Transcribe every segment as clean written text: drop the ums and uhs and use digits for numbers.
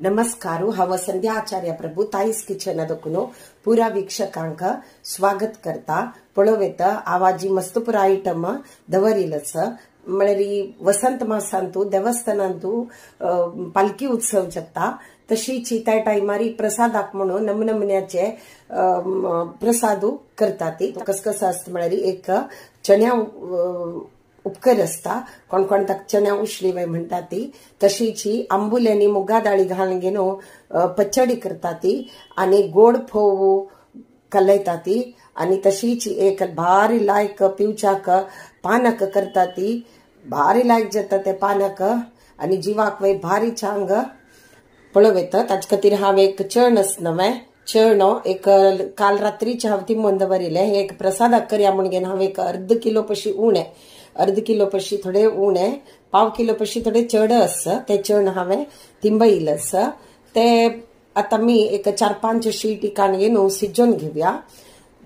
नमस्कारू हांव संध्या आचार्य प्रभू ताईस किचन अदकुनो पुरा वीक्षकांक स्वागत करता। पळोवेत आवाजी मस्त पुरा आयटम दवरिलस म्हळ्यार वसंत मासांतू देवस्थानांतू पालखी उत्सव जाता तशीची त्या टायमारी प्रसादाक म्हणून नमनमन्याचे प्रसादू करतात। कस कसं असतं म्हळ्यार एक चण्या उपकर असता कोण कोण ताका चण्या उशळीवय म्हणटा ती तशीची आंबुल्यांनी मुगा दाळी घालून घेनो पचडी करतात आणि गोड फोव कलयतात आणि तशीची एक भारी लायक पिवचाक पानक करतात। भारी लायक जाता ते पानक आणि जीवाक वय भारी चांग पळोवेत। ताचे खातीर हांव एक चणस नवे चणो एक काल रात्रीचे हांव तिमोन दवरिले एक प्रसादाक करया म्हणून हांव एक अर्ध किलो पशी उणे अर्ध किलो पशी थोडे उणे पाव किलो पशी थोडे चड अस ते चण हांवें तिंबयलस ते आता मी एक 4-5 शीटी कांडे न्हू सिजोवन घेवया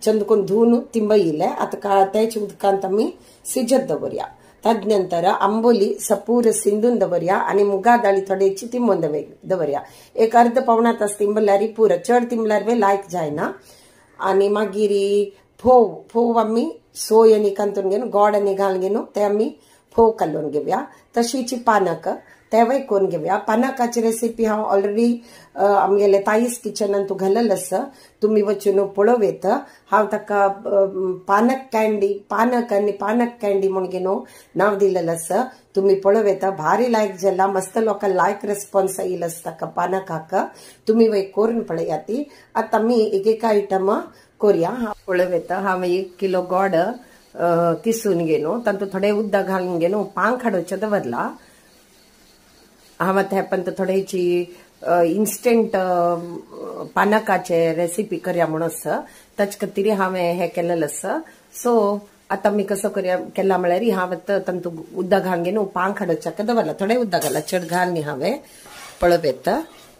चंदकून धुवन तिंबयले आता त्याच्या उदकांत आमी सिजत दवरया। तदनंतर आंबोली सपूर सिंधून दवरया आणि मुगा दाळी थोडेची तिंबोन दवरया एक अर्ध पावणा तास तिंबल्यार पुरो चड तिंबल्यार वे लायक जायना। आणि मागीर फोव आमी सोय आनी कांतून घेवन गोड आनी घालून घेवन ते आमी फोव कालोवन घेवया। तशीची पानक तेवय करून घेवया। पानकाची रेसिपी हांव ऑलरेडी आमगेले ताईस किचनान तू घालल आस तुम्ही वचून पळोवेत। हांव ताका पानक कँडी पानक आनी पानक कँडी म्हणून घेवन नाव दिलेलं आस तुम्ही पळोवेत। भारी लायक जाला मस्त लोकांक लायक रिस्पॉन्स येईल ताका पानकाक तुम्ही वय करून पळयाती। आता मी एक आयटम कोरिया पळोवेत हांव 1 किलो गोड किसून घेनो तातूंत थोडे उदक घालून घेनो पांक हाडोवचें दवरला। हांव आता पण थोडेची इन्स्टंट पानकाचे रेसिपी करया म्हणून आसा ताचे खातीर हांवें हे केलेलें आसा। सो आता मी कसो करया केला म्हळ्यार हांव तातूंत उदक घालून घेवन पांक हाडोवचें दवरला थोडे उदक घाला चड घालनी हांवें पळोवेत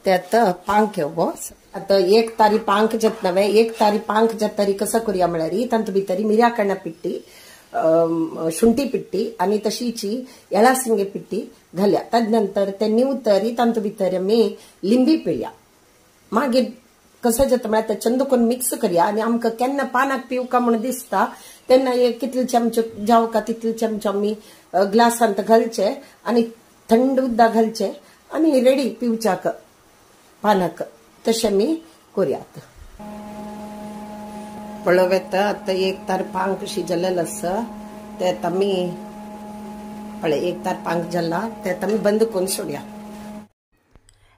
त्यात पांक घेवो। आता 1 तारी पांक जात नवे 1 तारी पांक जात तरी कसं करूया म्हळ्यार तांतूं भितर मिऱ्याकण्ण पिट्टी शुंठी पिट्टी आणि तशीची एळासिंगे पिट्टी घाल्या। तदनंतर ते निवतरी तांतूं भितर आमी लिंबी पिळया मागीर कसं जाता म्हळ्यार ते चंद करून मिक्स करया आणि आमकां केन्ना पानाक पिवका म्हणून दिसता तेन्ना एक कितले चमचो जावका तितले चमचो आमी ग्लासांत घालचे आणि थंड उदक घालचे आणि रेडी पिवच्याक पानक तशें आमी करयात। पळोवेत आता 1 तार पांक शिजलेलो आसा तेत आमी पळय 1 तार पांक जाला तेत आमी बंद करून सोडया।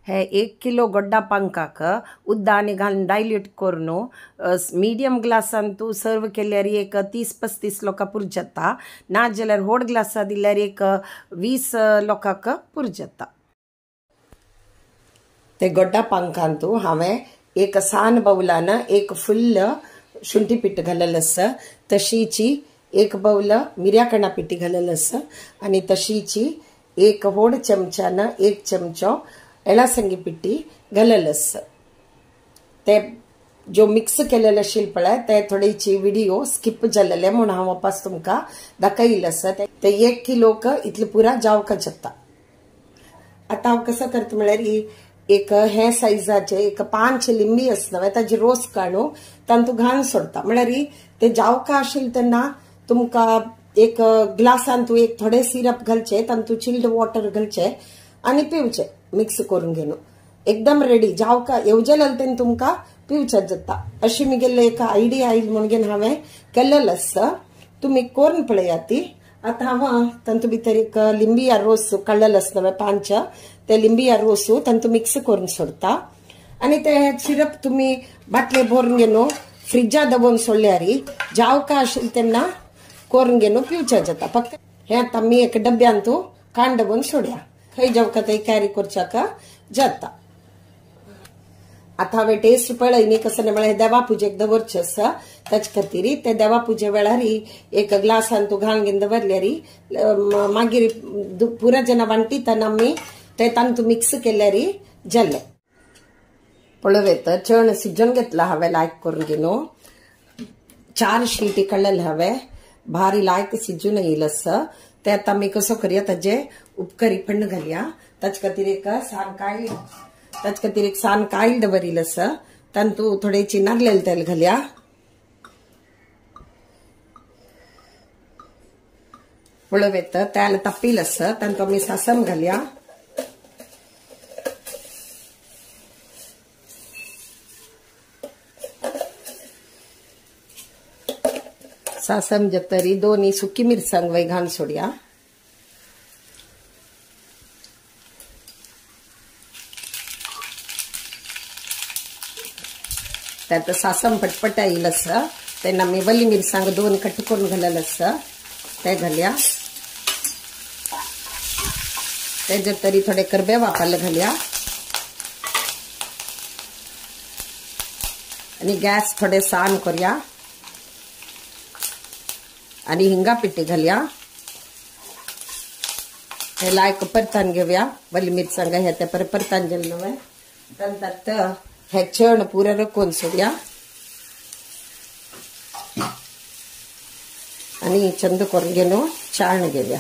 हे 1 किलो गोड्डा पांकाक उदक आनी घालून डायल्यूट करून मिडियम ग्लासान तू सर्व केल्यार एक 30-35 लोकां पुरजता ना जाल्यार व्हड ग्लासा दिल्यार एक 20 लोकांक पुरजता। ते गोड्डा पांकांत हांवें एक सान बाउलान एक फुल्ल शुंठी पिट्ट घालेलें आसा तशीची 1 बाउल मिऱ्याकण्ण पिट्टी घालेलें आसा आणि तशीची एक व्हड चमच्यान 1 चमचो एळासिंगे पिट्टी घालेलें आसा। ते जो मिक्स केलेले आशिल्ले पळय ते थोडेची व्हिडिओ स्किप जाल्ले म्हणून हांव वापस तुमकां दाखयिल्लें आसा ते 1 किलोक इतले पुरा जावका जाता। आता हांव कसं करता म्हळ्यार एक हे साइजाचे एक 5 लिंबी आसना ताजी रोस काडून तांतूं घालून सोडता म्हळ्यार ते जावका आशिल्ले तेन्ना तुमकां एक ग्लासान तू एक थोडे सिरप घालचे तांतूं चिल्ड वॉटर घालचे आणि पिवचे मिक्स करून घेवन एकदम रेडी जावका येवजे जाल्यार तेन्ना तुमकां पिवचें जाता। अशी म्हगेली एक आयडिया आयली म्हणून हांवें केलेलें आसा तुमी करून पळयाती। आता हांव तांतूं भितर एक लिंबिया रोस काडलेलो आसता 5 ते लिंबिया रोस तांतूं मिक्स करून सोडता आणि ते सिरप तुम्ही बाटले भरून घेवन फ्रिजात दवरून सोडल्यार जावका आशिल्ले तेन्ना करून घेवन पिवचें जाता। फक्त हे आता मी एक डब्यान काण दवरून सोडया खंय जावका थंय कॅरी करच्याक जाता। आता हांवें टेस्ट पळयली कसं म्हळ्यार देवा पुजेक दवरचें आसा ताचे खातीर ते देवा पुजे वेळार एक ग्लासान तू घालून घेवन दवरल्यार मागीर पुरा जना वांटीतना आमी ते तांतूं मिक्स केल्यार जालें। पळोवेत चण सिजोवन घेतला हांवें लायक करून घेवन 4 शीटी काडलेले हांवें भारी लायक सिजून येयलो आसा। ते आता आमी कसो करया ताजे उपकरी पण घालया ताचे खातीर एक सान काडली ताचे खातीर एक सान कायल दवरिल्लो आसा तातूंत थोडेची नाल्लेलें तेल घालया पळोवेत तेल तापिल्लें आसा तातूंत आमी सासम घालया सासम जतरी दोन्ही सुकी मिरसांग वय घालून सोडया त्यात सासम पटपटा येईल आसा तेन्ना आमी वली मिरसांग 2 कट करून घाललेले आसा ते घालया तेजे तरी थोडे करबेवा पाले घालया आणि गॅस थोडे सान करूया आणि हिंगा पिठी घालया हे लायक परतन घेऊया वली मिरसांग हे ते परतन गेले नंतर हे चण पुरे रकोन सोडया आणि चंद करून घेऊन चाळण घेऊया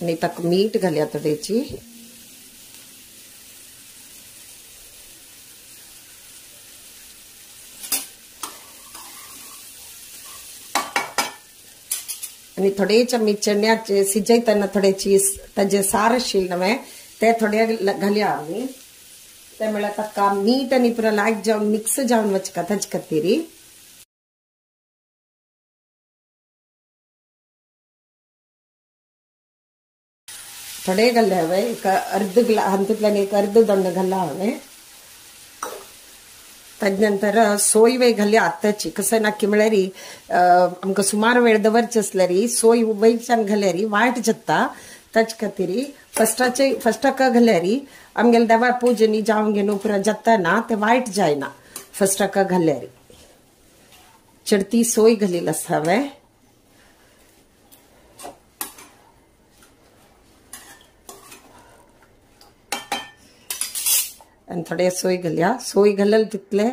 आणि ताक मीठ घालया थोडीची आणि थोडेच आमी चण्याचे शिजयतना थोडेची ताजे सार आशिल्लें नवे ते थोडे घालया आमी ते म्हळ्यार ताका मीठ आनी पुरो लायक जावन मिक्स जावन वचका ताचे खातीर थोडे घालले हांवें एक अर्द हांतूतल्यान एक अर्द दंड घाला हांवें ताजे नंतर सोय वे घालया आतांची कसं नाकी म्हळ्यार आमकां सुमार वेळ दवरचे आसल्यार सोय वयच्यान घाल्यार वायट जाता ताचे खातीर फस्टाक घाल्यार आमगेले देवार पूजनी जावन घेवन पुरो जाता ना ते वायट जायना फस्टाक घाल्यार चडती सोय घालिल्ली आसा हांवें आणि थोडे सोय घालया सोय घालल तितले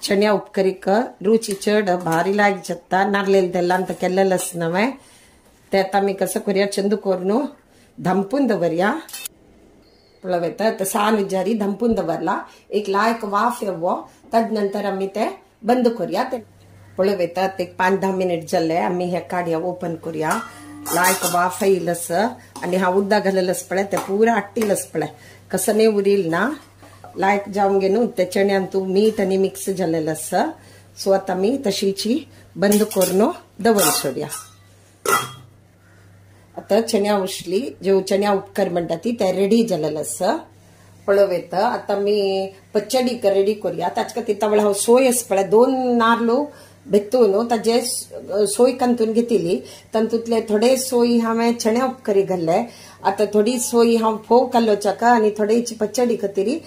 चण्या उपकरीक रुची चड भारी लायक जाता नारळेल तेलांत केल्लेलें आसा नवें ते आतां आमी कसं करूया चंद करून धंपून दवरया पळोवेता सान विजारी धंपून दवरला एक लायक वाफ येवो ताजे नंतर आमी ते बंद करूया ते पळोवेता एक 5-10 मिनिट जाले आमी हे काडया ओपन करूया लायक वाफ येयला आसा आनी हांव उदक घालेलें आसा पळय ते पुरो आट्टिल्लें आसा पळय कसं नाही उरील ना लायक जावन घेऊन ते चण्यात मीठ आणि मिक्स झालेलं आसा सो आता मी तशीची बंद करून दवर सोडया आता चण्या उशली जो चण्या उपकर म्हणटा ती ते रेडी झालेलं आसा पळोवेत आता मी पचडी रेडी करूया ताचे खातीर तवळ हांव सोय आसा पळय 2 नारळो बेतून ताजे सोय कांतून घेतिली तातूंतले थोडे सोय हांवें चण्या उपकरी घाल्ले आता थोडी सोय हांव फोव कालोचाका आनी थोडेची पचडी खातीर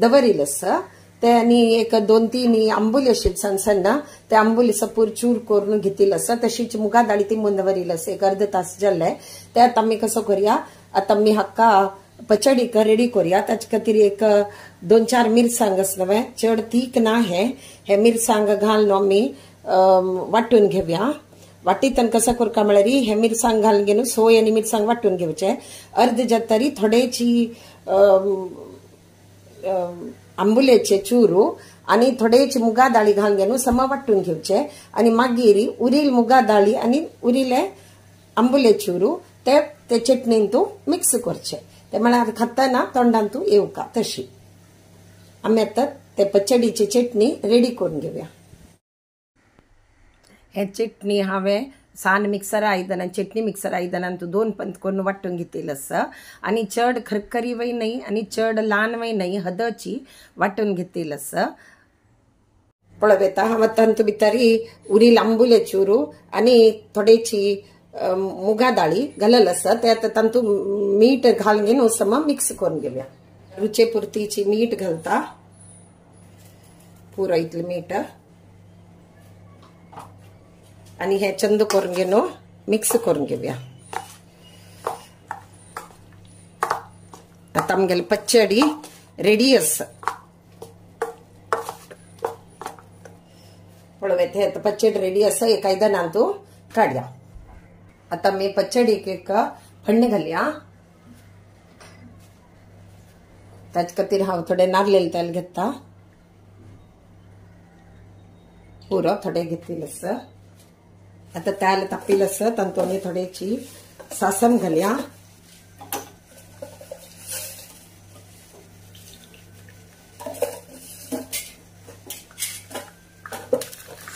दवरिल्ली आसा ते आनी एक 2-3 आंबोली आशिल्ली सण सण्ण ते आंबोली सपूर चूर करून घेतिल्ली आसा तशीच मुगा दाळी तिंबून दवरिल्ली आसा एक अर्द तास जाल्ले ते आतां आमी कसो करूया आतां आमी हाका पचडी रेडी करूया ताचे खातीर एक 2-4 मिरसांग आसा नवे चड तीक ना हे मिरसांग घालून आमी वाटून घेवया वाटीतन कसं करका म्हळ्यार हे मिरसांग घालून घेवन सोय आनी मिरसांग वाटून घेवचे अर्द जातरी थोडेची आंबुलेचे चूरू आनी थोडेची मुगा दाळी घालून घेवन सम वाटून घेवचे आनी मागीर उरील मुगा दाळी आनी उरिले आंबुले चूरू ते चटणीन तूं मिक्स करचे ते म्हळ्यार खातना तोंडांत तूं येवका तशी आमी आतां ते पचडीची चटणी रेडी करून घेवया हे चटणी हांवें सान मिक्सर आयदनान चटणी मिक्सर आयदनान तूं 2 पंत करून वाटून घेतिल्ली आसा आनी चड खरखरी वय न्हय आनी चड ल्हान वय न्हय हदची वाटून घेतिल्ली आसा पळोवेता हांव तातूंत भितर उरील आंबुले चूरू आनी थोडेची मुगा दाळी घाललेली आसा ते आतां तातूंत मीठ घालून घेवन सम मिक्स करून घेवया रुचे पुरतीची मीठ घालता पुरो इतलें मीठ आणि हे चंद करून घेऊन मिक्स करून घेऊया आता आमगेली पचडी रेडी आसा पळोवे ते पच्चड रेडी असं एका आयदनान तू काढया. आता मी पच्चड एक फण्ण घालया. ताचे खातीर हांव थोडे नारळेल तेल घेता. पुरो थोडे घेतलेस. आता तेल तापिलस तातूंत आमी थोडीशी सासण घालया.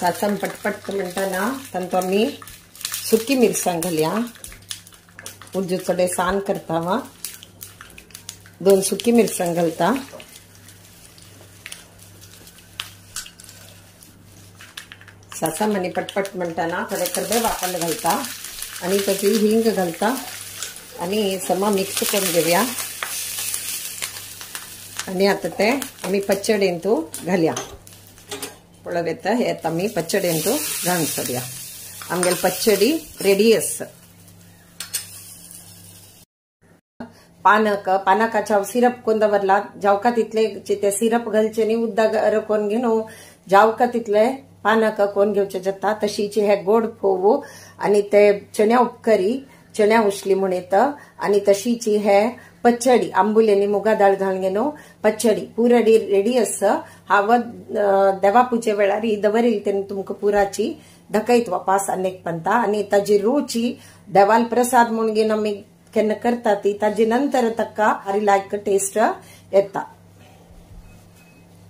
सासण पटपट म्हणटाना तातूंत आमी सुकी मिरसांग घालया. उज्जो थोडे सान करता वा 2 सुकी मिरसांग घालता. सासण आणि पटपट म्हणटाना थोडे कर्बेवापण घालता आणि ताची हिंग घालता आणि समा मिक्स करून घेवया. आणि आता ते आम्ही पच्चडेन तू घालया. पळवेत हे आता आम्ही पच्चडेन तू घालून सोडया. आमगेल पच्चडी रेडी आसा. पानकाच्या सिरप कोण दवरला जावका तितले ते सिरप घालचे न्ही उदक कोण घेनो जावका तितले पानक कोण घेवचे जाता. तशीची हे गोड फोव आणि ते चण्या उपकरी चण्या उशली म्हण येतं. आणि तशीची हे पच्चडी आंबुलेनी मुगा दाळ घालून घेनो पच्चडी पुराडी रेडी आसा. हांव देवा पुजे वेळार ही दवरिली तेन्ना तुमकां पुराची धकयत वापास अनेक पंता. आणि ताजी रुची देवाल प्रसाद म्हूण घेवन आमी केन्ना करता ती ताजे नंतर ताका हरी लायक टेस्ट येता.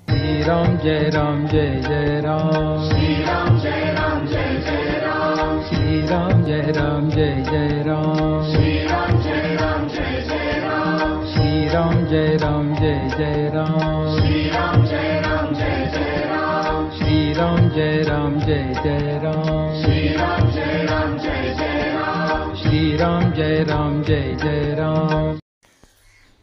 श्री राम जय राम जय जय राम. श्री राम जय राम जय जय राम. श्री राम जय राम जय जय राम. श्री राम जय राम जय जय राम. श्री राम जय राम जय जय राम. श्री राम जय राम जय जय राम. श्री राम जय राम जय जय राम. श्री राम जय राम जय जय राम. श्री राम जय राम जय जय राम.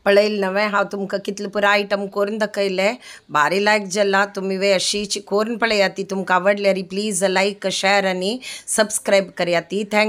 पळयल नवे हांव तुमकां कितले पुरो आयटम करून दाखयले. भारी लायक जाला. तुम्ही वे अशीच करून पळयात. ती तुमकां आवडल्यार प्लीज लायक शेअर आणि सबस्क्राईब करात. थँक